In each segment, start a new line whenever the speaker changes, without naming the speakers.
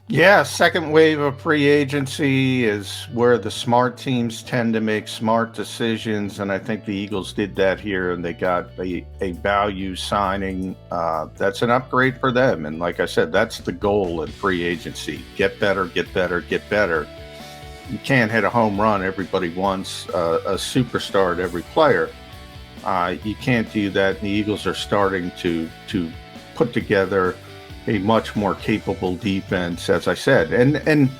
Yeah, second wave of free agency is where the smart teams tend to make smart decisions, and I think the Eagles did that here, and they got a value signing that's an upgrade for them. And like I said, that's the goal in free agency: get better, get better, get better. You can't hit a home run. Everybody wants a superstar at every player. You can't do that. And the Eagles are starting to put together a much more capable defense, as I said, and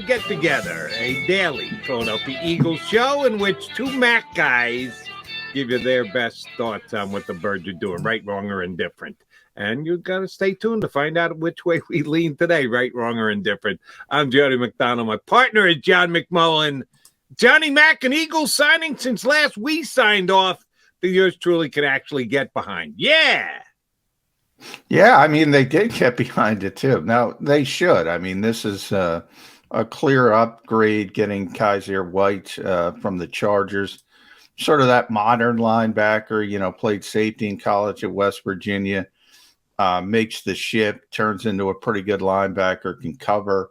Get Together, a daily Philadelphia Eagles show in which two Mac guys give you their best thoughts on what the Birds are doing, right, wrong, or indifferent. And you've got to stay tuned to find out which way we lean today, right, wrong, or indifferent. I'm Jody McDonald. My partner is John McMullen. Johnny Mac, an Eagles signing since last we signed off that yours truly could actually get behind. Yeah.
Yeah, I mean, they did get behind it too. Now, they should. I mean, this is a clear upgrade getting Kyzir White from the Chargers. Sort of that modern linebacker, played safety in college at West Virginia, makes the shift, turns into a pretty good linebacker, can cover,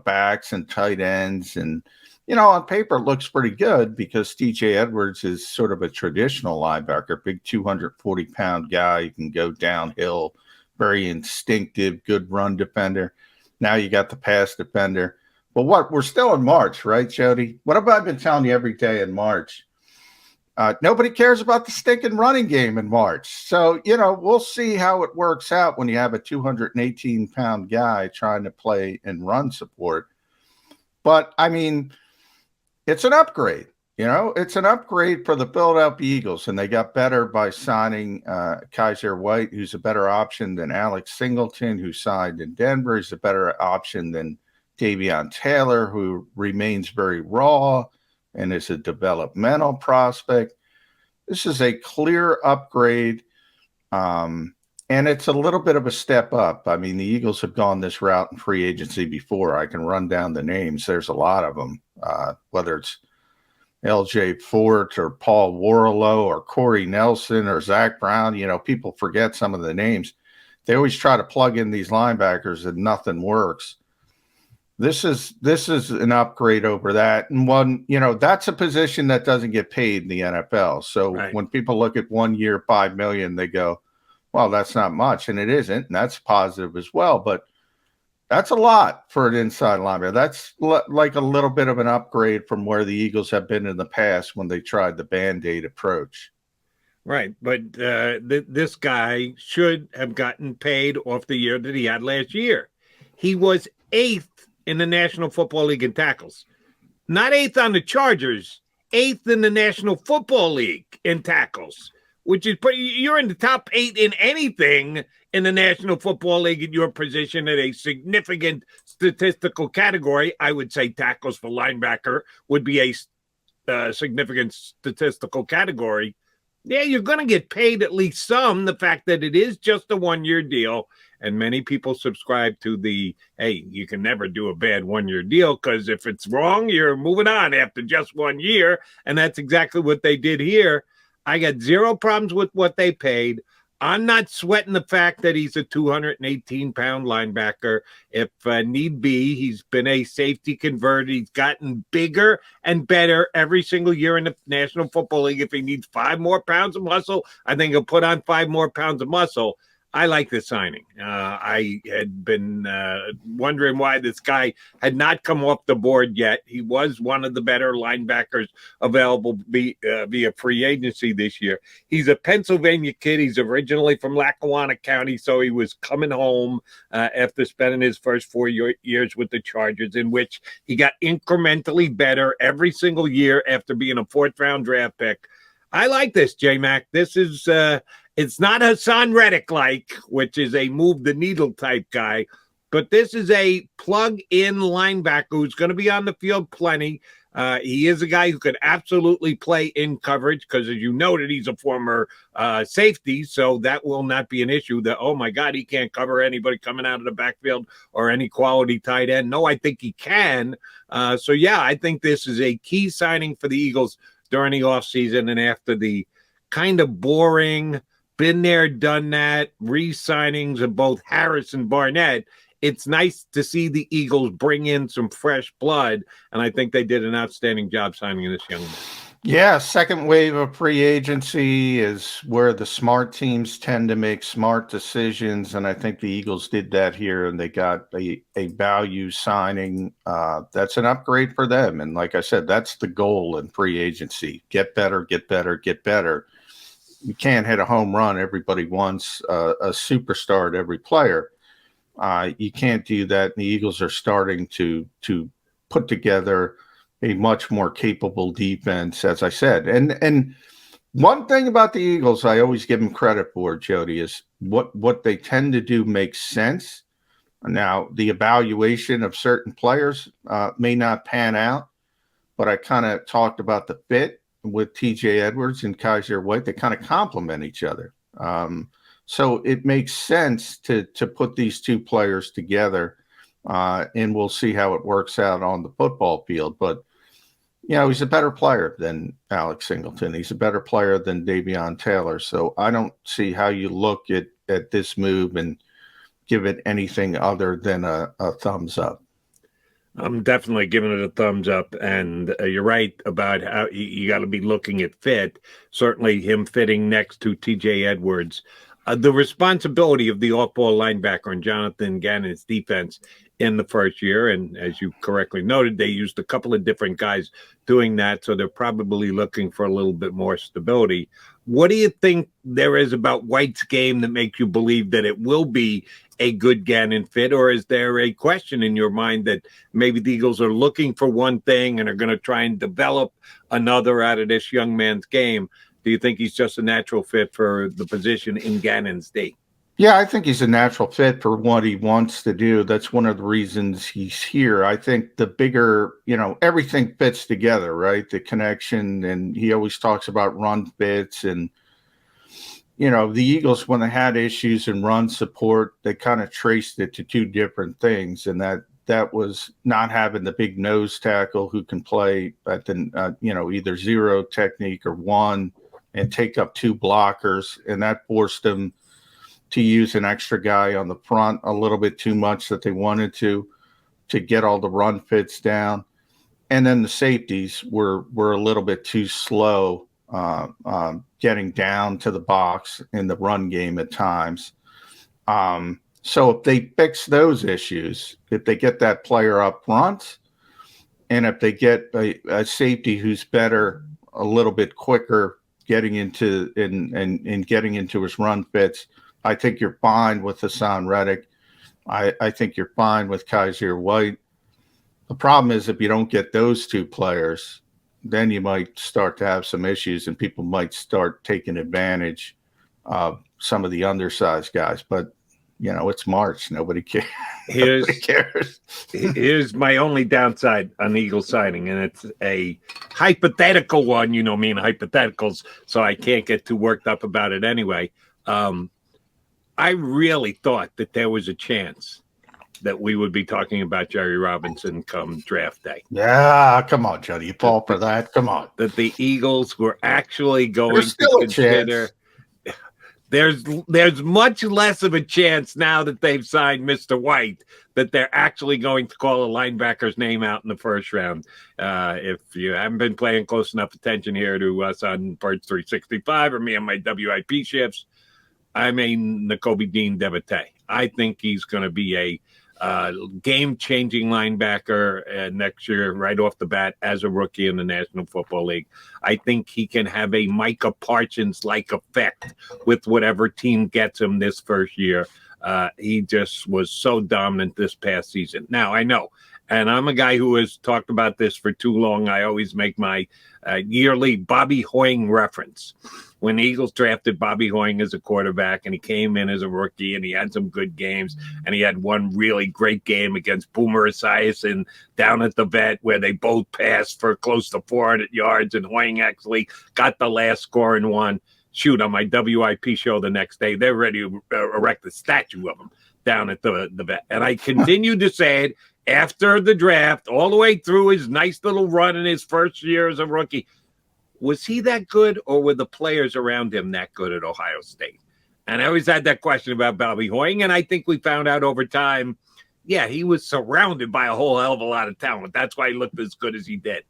backs and tight ends. And, on paper, it looks pretty good because TJ Edwards is sort of a traditional linebacker, big 240-pound guy. You can go downhill, very instinctive, good run defender. Now you got the pass defender. But we're still in March, right, Jody? What have I been telling you every day in March? Nobody cares about the stinking running game in March. So, we'll see how it works out when you have a 218-pound guy trying to play and run support. But, I mean, it's an upgrade. It's an upgrade for the Philadelphia Eagles, and they got better by signing Kyzir White, who's a better option than Alex Singleton, who signed in Denver. He's a better option than Davion Taylor, who remains very raw and is a developmental prospect. This is a clear upgrade, and it's a little bit of a step up. I mean, the Eagles have gone this route in free agency before. I can run down the names. There's a lot of them, whether it's L.J. Fort or Paul Warlow or Corey Nelson or Zach Brown. People forget some of the names. They always try to plug in these linebackers and nothing works. This is an upgrade over that. And one, that's a position that doesn't get paid in the NFL. So right. When people look at 1 year, $5 million, they go, well, that's not much. And it isn't. And that's positive as well. But that's a lot for an inside linebacker. That's like a little bit of an upgrade from where the Eagles have been in the past when they tried the Band-Aid approach.
Right. But this guy should have gotten paid off the year that he had last year. He was 8th in the National Football League in tackles. Not 8th on the Chargers, 8th in the National Football League in tackles, which is you're in the top 8 in anything in the National Football League at your position at a significant statistical category. I would say tackles for linebacker would be a significant statistical category. Yeah, you're going to get paid at least some. The fact that it is just a 1 year deal. And many people subscribe to the, hey, you can never do a bad 1 year deal because if it's wrong, you're moving on after just 1 year. And that's exactly what they did here. I got zero problems with what they paid. I'm not sweating the fact that he's a 218-pound linebacker. If need be, he's been a safety converted. He's gotten bigger and better every single year in the National Football League. If he needs 5 more pounds of muscle, I think he'll put on 5 more pounds of muscle. I like this signing. I had been wondering why this guy had not come off the board yet. He was one of the better linebackers available via free agency this year. He's a Pennsylvania kid. He's originally from Lackawanna County, so he was coming home after spending his first 4 years with the Chargers, in which he got incrementally better every single year after being a 4th-round draft pick. I like this, J-Mac. This is it's not Hassan Reddick-like, which is a move-the-needle type guy, but this is a plug-in linebacker who's going to be on the field plenty. He is a guy who could absolutely play in coverage because, as you noted, he's a former safety, so that will not be an issue. That, oh my God, he can't cover anybody coming out of the backfield or any quality tight end. No, I think he can. So yeah, I think this is a key signing for the Eagles during the offseason and after the kind of boring, been there, done that, re-signings of both Harris and Barnett. It's nice to see the Eagles bring in some fresh blood, and I think they did an outstanding job signing this young man.
Yeah, second wave of free agency is where the smart teams tend to make smart decisions, and I think the Eagles did that here, and they got a value signing. That's an upgrade for them, and like I said, that's the goal in free agency. Get better, get better, get better. You can't hit a home run. Everybody wants a superstar at every player. You can't do that. And the Eagles are starting to put together a much more capable defense, as I said. And one thing about the Eagles, I always give them credit for, Jody, is what they tend to do makes sense. Now, the evaluation of certain players may not pan out, but I kind of talked about the fit with TJ Edwards and Kyzir White. They kind of complement each other. So it makes sense to put these two players together, and we'll see how it works out on the football field. But, you know, he's a better player than Alex Singleton. He's a better player than Davion Taylor. So I don't see how you look at this move and give it anything other than a thumbs up.
I'm definitely giving it a thumbs up, and you're right about how you got to be looking at fit. Certainly him fitting next to TJ Edwards. The responsibility of the off-ball linebacker and Jonathan Gannon's defense in the first year, and as you correctly noted, they used a couple of different guys doing that, so they're probably looking for a little bit more stability. What do you think there is about White's game that makes you believe that it will be a good Gannon fit, or is there a question in your mind that maybe the Eagles are looking for one thing and are going to try and develop another out of this young man's game? Do you think he's just a natural fit for the position in Gannon's day?
Yeah, I think he's a natural fit for what he wants to do. That's one of the reasons he's here. I think the bigger, you know, everything fits together, right? The connection, and he always talks about run fits. And, you know, the Eagles, when they had issues in run support, they kind of traced it to two different things. And that was not having the big nose tackle who can play at the, you know, either zero technique or one and take up two blockers. And that forced them to use an extra guy on the front a little bit too much that they wanted to get all the run fits down. And then the safeties were a little bit too slow getting down to the box in the run game at times. So if they fix those issues, if they get that player up front, and if they get a safety who's better, a little bit quicker, getting into and getting into his run fits, I think you're fine with Hassan Reddick. I think you're fine with Kyzir White. The problem is if you don't get those two players, then you might start to have some issues and people might start taking advantage of some of the undersized guys. But, you know, it's March. Nobody cares. Nobody cares.
Here's my only downside on the Eagles signing, and it's a hypothetical one. You know me and hypotheticals, so I can't get too worked up about it anyway. I really thought that there was a chance that we would be talking about Jerry Robinson come draft day.
Yeah, come on, Jody. You fall for that. Come on.
That the Eagles were actually going to consider. There's much less of a chance now that they've signed Mr. White that they're actually going to call a linebacker's name out in the first round. If you haven't been paying close enough attention here to us on Birds 365 or me on my WIP shifts, I'm a Nakobe Dean devotee. I think he's going to be a game-changing linebacker next year right off the bat as a rookie in the National Football League. I think he can have a Micah Parsons-like effect with whatever team gets him this first year. He just was so dominant this past season. Now, I know And I'm a guy who has talked about this for too long. I always make my yearly Bobby Hoying reference. When the Eagles drafted Bobby Hoying as a quarterback, and he came in as a rookie, and he had some good games, and he had one really great game against Boomer Esiason down at the vet where they both passed for close to 400 yards, and Hoying actually got the last score and won. Shoot, on my WIP show the next day, they're ready to erect a statue of him down at the vet. And I continued to say it after the draft, all the way through his nice little run in his first year as a rookie. Was he that good, or were the players around him that good at Ohio State? And I always had that question about Bobby Hoying, and I think we found out over time, yeah, he was surrounded by a whole hell of a lot of talent. That's why he looked as good as he did.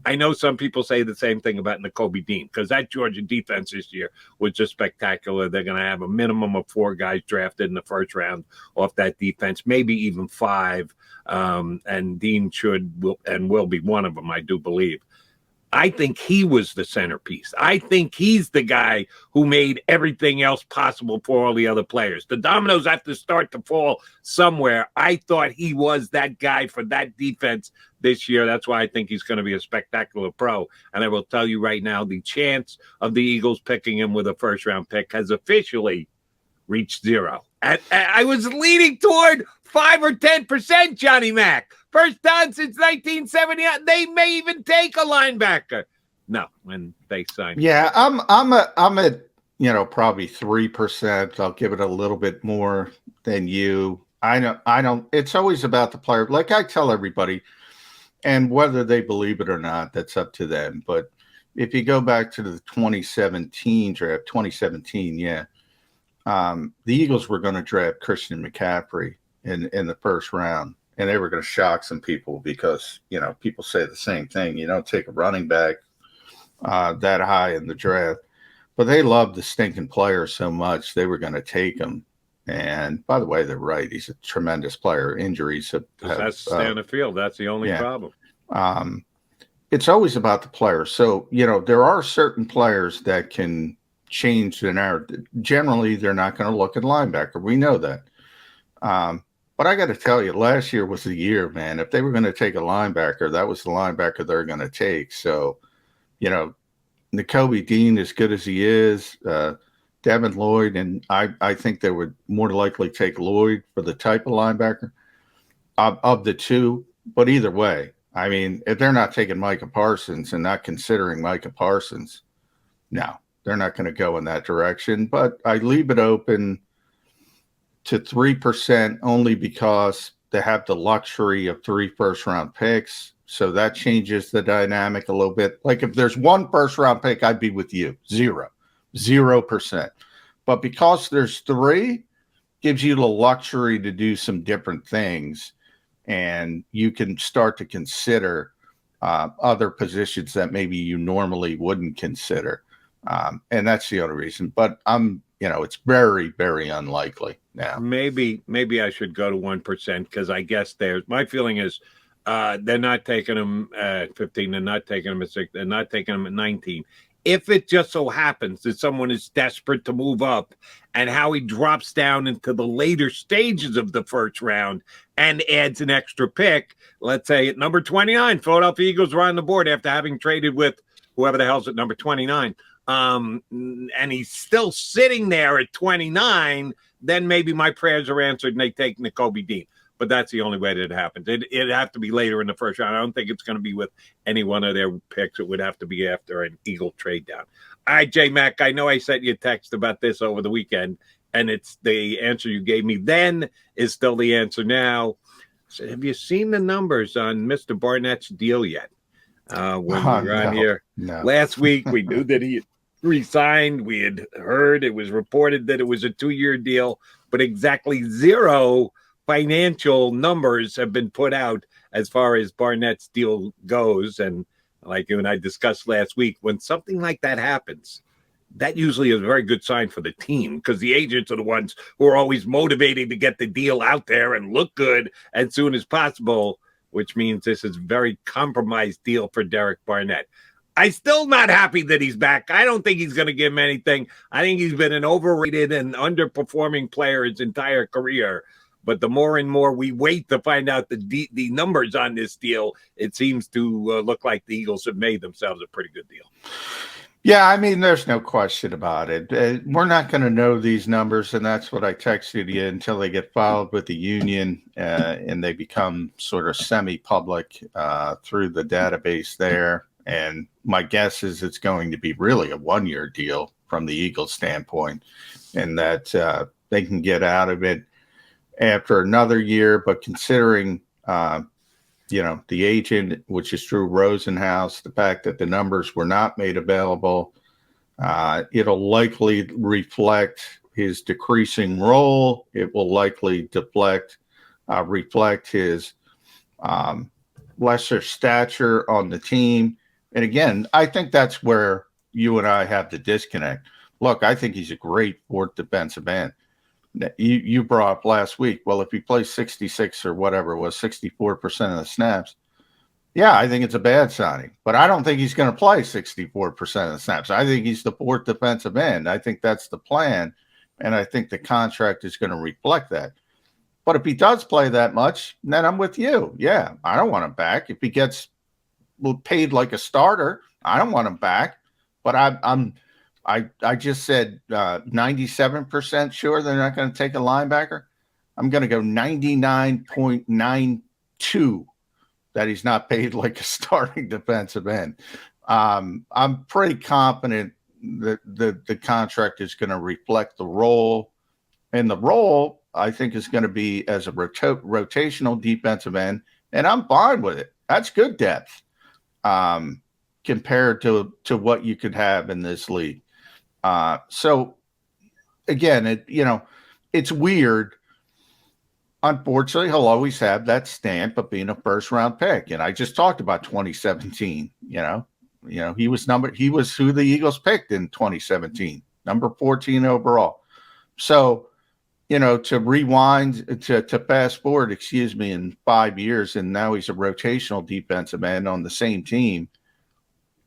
I know some people say the same thing about Nakobe Dean, because that Georgia defense this year was just spectacular. They're going to have a minimum of 4 guys drafted in the first round off that defense, maybe even 5. And Dean will be one of them, I do believe. I think he was the centerpiece. I think he's the guy who made everything else possible for all the other players. The dominoes have to start to fall somewhere. I thought he was that guy for that defense this year. That's why I think he's going to be a spectacular pro. And I will tell you right now, the chance of the Eagles picking him with a first-round pick has officially reached 0. I was leaning toward 5 or 10%, Johnny Mac. First time since 1970. They may even take a linebacker. No, when they sign.
Yeah, I'm at probably 3%. I'll give it a little bit more than you. I don't. It's always about the player. Like I tell everybody, and whether they believe it or not, that's up to them. But if you go back to the 2017 draft, 2017, yeah. The Eagles were going to draft Christian McCaffrey in the first round, and they were going to shock some people because, people say the same thing. You don't take a running back that high in the draft. But they loved the stinking player so much, they were going to take him. And by the way, they're right. He's a tremendous player. Injuries have
stay on the field. That's the only problem.
It's always about the player. So, there are certain players that can change the narrative. Generally, they're not going to look at linebacker. We know that. But I got to tell you, last year was the year, man. If they were going to take a linebacker, that was the linebacker they're going to take. So, Nakobe Dean, as good as he is, Devin Lloyd, and I think they would more likely take Lloyd for the type of linebacker of the two. But either way, I mean, if they're not taking Micah Parsons and not considering Micah Parsons, no. They're not going to go in that direction, but I leave it open to 3% only because they have the luxury of 3 first-round picks, so that changes the dynamic a little bit. Like if there's 1 first-round pick, I'd be with you, 0%. But because there's 3, gives you the luxury to do some different things, and you can start to consider other positions that maybe you normally wouldn't consider. And that's the only reason. But it's very, very unlikely now.
Maybe I should go to 1% because I guess my feeling is they're not taking him at 15. They're not taking him at 6. They're not taking him at 19. If it just so happens that someone is desperate to move up and Howie drops down into the later stages of the first round and adds an extra pick, let's say at number 29, Philadelphia Eagles are on the board after having traded with whoever the hell's at number 29. And he's still sitting there at 29, then maybe my prayers are answered and they take Nakobe Dean. But that's the only way that it happens. It'd have to be later in the first round. I don't think it's going to be with any one of their picks. It would have to be after an Eagle trade down. All right, J-Mac, I know I sent you a text about this over the weekend, and it's the answer you gave me then is still the answer now. So have you seen the numbers on Mr. Barnett's deal yet? When we were on here last week, we knew that he resigned. We had heard it was reported that it was a 2-year deal, but exactly 0 financial numbers have been put out as far as Barnett's deal goes. And like you and I discussed last week, when something like that happens, that usually is a very good sign for the team because the agents are the ones who are always motivated to get the deal out there and look good as soon as possible, which means this is a very compromised deal for Derek Barnett. I'm still not happy that he's back. I don't think he's going to give him anything. I think he's been an overrated and underperforming player his entire career. But the more and more we wait to find out the numbers on this deal, it seems to look like the Eagles have made themselves a pretty good deal.
Yeah, I mean, there's no question about it. We're not going to know these numbers, and that's what I texted you, until they get filed with the union and they become sort of semi-public through the database there. And my guess is it's going to be really a one-year deal from the Eagles standpoint, and that they can get out of it after another year. But considering the agent, which is Drew Rosenhaus, the fact that the numbers were not made available, it'll likely reflect his decreasing role. It will likely reflect his lesser stature on the team. And again, I think that's where you and I have the disconnect. Look, I think he's a great fourth defensive end. You brought up last week, well, if he plays 66 or whatever it was, 64% of the snaps, yeah, I think it's a bad signing. But I don't think he's going to play 64% of the snaps. I think he's the fourth defensive end. I think that's the plan, and I think the contract is going to reflect that. But if he does play that much, then I'm with you. Yeah, I don't want him back. If he gets paid like a starter, I don't want him back. But I just said 97% sure they're not going to take a linebacker. I'm going to go 99.92 that he's not paid like a starting defensive end. I'm pretty confident that the contract is going to reflect the role. And the role, I think, is going to be as a rotational defensive end. And I'm fine with it. That's good depth compared to what you could have in this league. So again, it's weird. Unfortunately, he'll always have that stamp of being a first round pick. And I just talked about 2017. He was who the Eagles picked in 2017, number 14 overall. So, to rewind, to fast forward, in 5 years, and now he's a rotational defensive end on the same team.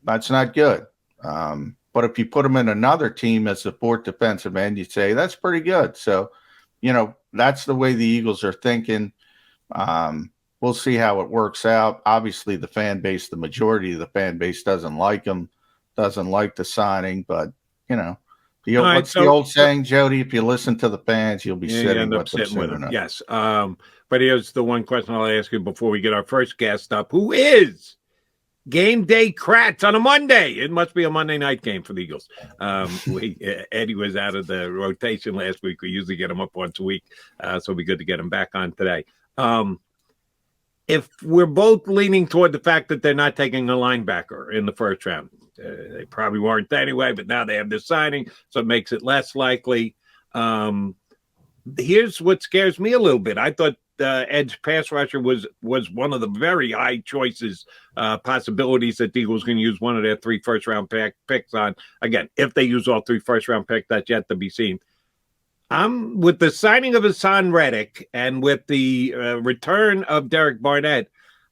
That's not good. But if you put him in another team as the fourth defensive end, you'd say that's pretty good. So, that's the way the Eagles are thinking. We'll see how it works out. Obviously, the majority of the fan base doesn't like him, doesn't like the signing. But, what's the old saying, Jody? If you listen to the fans, you'll be sitting with them soon enough.
Yes. But here's the one question I'll ask you before we get our first guest up. Who is game day Kratz on a Monday? It must be a Monday night game for the Eagles. Eddie was out of the rotation last week. We usually get him up once a week, so it'll be good to get him back on today. If we're both leaning toward the fact that they're not taking a linebacker in the first round, they probably weren't anyway, but now they have this signing, so it makes it less likely. Here's what scares me a little bit. I thought edge pass rusher was one of the very high choices, possibilities that the Eagles can use one of their 3 first-round picks on. Again, if they use all 3 first-round picks, that's yet to be seen. I'm with the signing of Hassan Reddick and with the return of Derek Barnett,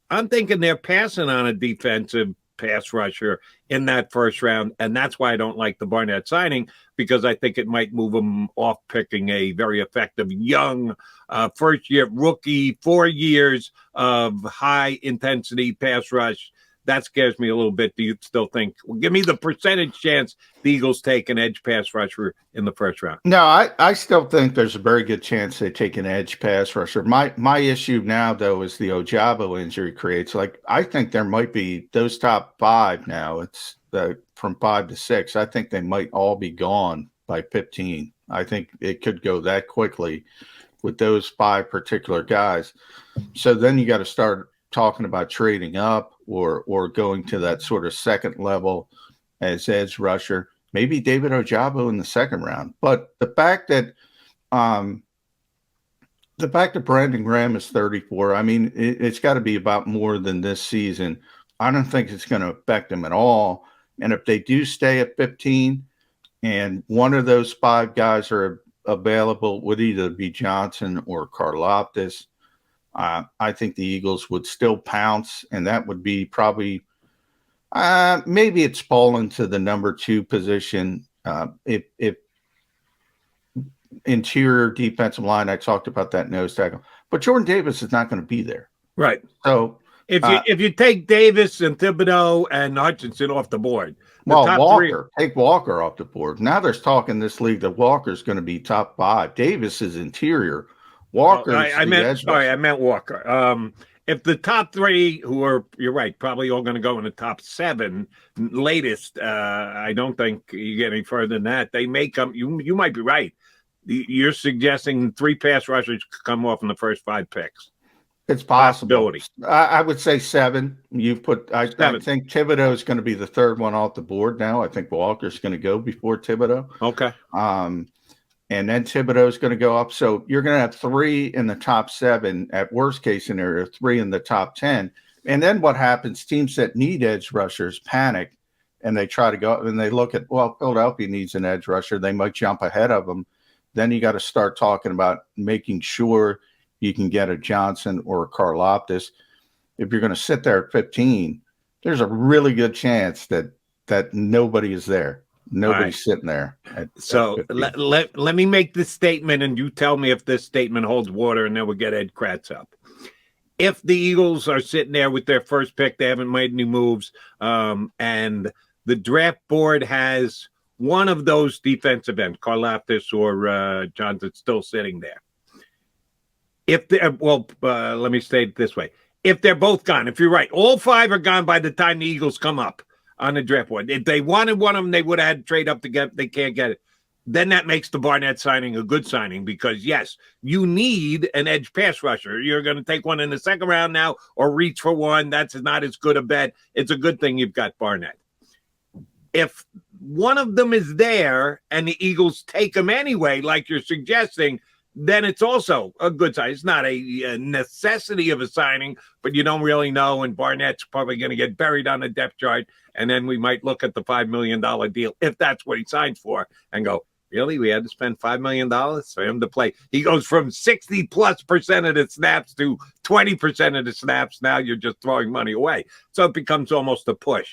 I'm thinking they're passing on a defensive pass rusher in that first round, and that's why I don't like the Barnett signing, because I think it might move them off picking a very effective young first-year rookie, 4 years of high-intensity pass rush. That scares me a little bit. Do you still think? Well, give me the percentage chance the Eagles take an edge pass rusher in the first round.
No, I still think there's a very good chance they take an edge pass rusher. My issue now, though, is the Ojabo injury creates. I think there might be those top 5 now. It's from 5 to 6. I think they might all be gone by 15. I think it could go that quickly with those 5 particular guys. So then you got to start talking about trading up or going to that sort of second level as edge rusher, maybe David Ojabo in the second round. But the fact that Brandon Graham is 34, I mean, it's got to be about more than this season. I don't think it's going to affect him at all. And if they do stay at 15 and one of those 5 guys are available, would either be Johnson or Karlaftis, I think the Eagles would still pounce, and that would be probably maybe it's fallen to the number 2 position. If interior defensive line. I talked about that nose tackle, but Jordan Davis is not going to be there.
Right.
So
if you take Davis and Thibodeau and Hutchinson off the board,
Walker, take Walker off the board. Now there's talk in this league that Walker's going to be top 5. Davis is interior. Walker.
I meant Walker. If the top 3, you're right, probably all going to go in the top 7 latest. I don't think you get any further than that. They may come. You might be right. You're suggesting 3 pass rushers come off in the first 5 picks.
It's possible. I would say 7. I think Thibodeau is going to be the 3rd one off the board now. I think Walker's going to go before Thibodeau.
Okay.
And then Thibodeau is going to go up. So you're going to have 3 in the top 7 at worst case scenario, 3 in the top 10. And then what happens? Teams that need edge rushers panic and they try to go and they look at, Philadelphia needs an edge rusher. They might jump ahead of them. Then you got to start talking about making sure you can get a Johnson or a Karlaftis. If you're going to sit there at 15, there's a really good chance that nobody is there. Nobody's sitting there.
Let me make this statement, and you tell me if this statement holds water, and then we'll get Ed Kratz up. If the Eagles are sitting there with their first pick, they haven't made any moves, and the draft board has one of those defensive ends, Karlaftis or Johnson, still sitting there. Let me say it this way. If they're both gone, if you're right, all 5 are gone by the time the Eagles come up on the draft board. If they wanted one of them, they would have had to trade up to get. They can't get it. Then that makes the Barnett signing a good signing because, yes, you need an edge pass rusher. You're going to take one in the 2nd round now or reach for one. That's not as good a bet. It's a good thing you've got Barnett. If one of them is there and the Eagles take him anyway, like you're suggesting, then it's also a good sign. It's not a necessity of a signing, but you don't really know. And Barnett's probably going to get buried on the depth chart. And then we might look at the $5 million deal, if that's what he signed for, and go, really? We had to spend $5 million for him to play. He goes from 60+% of the snaps to 20% of the snaps. Now you're just throwing money away. So it becomes almost a push.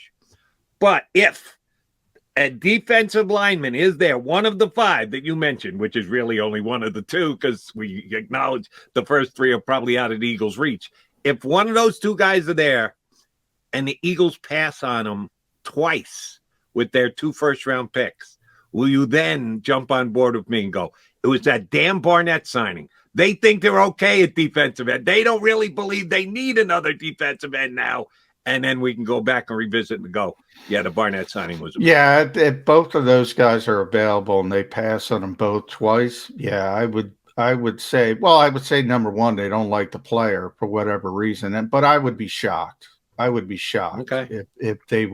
But if a defensive lineman is there, one of the 5 that you mentioned, which is really only one of the 2 because we acknowledge the first 3 are probably out of the Eagles' reach. If one of those 2 guys are there and the Eagles pass on them twice with their 2 first-round picks, will you then jump on board with me and go, it was that damn Barnett signing. They think they're okay at defensive end. They don't really believe they need another defensive end now. And then we can go back and revisit and go, the Barnett signing was.
If both of those guys are available and they pass on them both twice, I would say, number one, they don't like the player for whatever reason. But I would be shocked. If they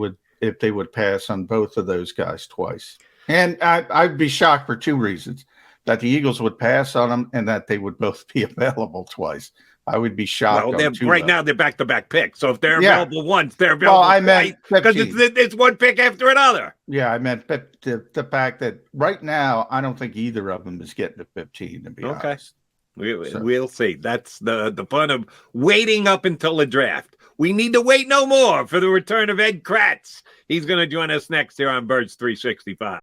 would pass on both of those guys twice. And I'd be shocked for 2 reasons: that the Eagles would pass on them and that they would both be available twice. I would be shocked.
Right now they're back-to-back picks. So if they're available once, they're available twice because it's one pick after another.
Yeah, I meant the fact that right now I don't think either of them is getting to 15. To be honest,
we'll see. That's the fun of waiting up until the draft. We need to wait no more for the return of Ed Kratz. He's going to join us next here on Birds 365.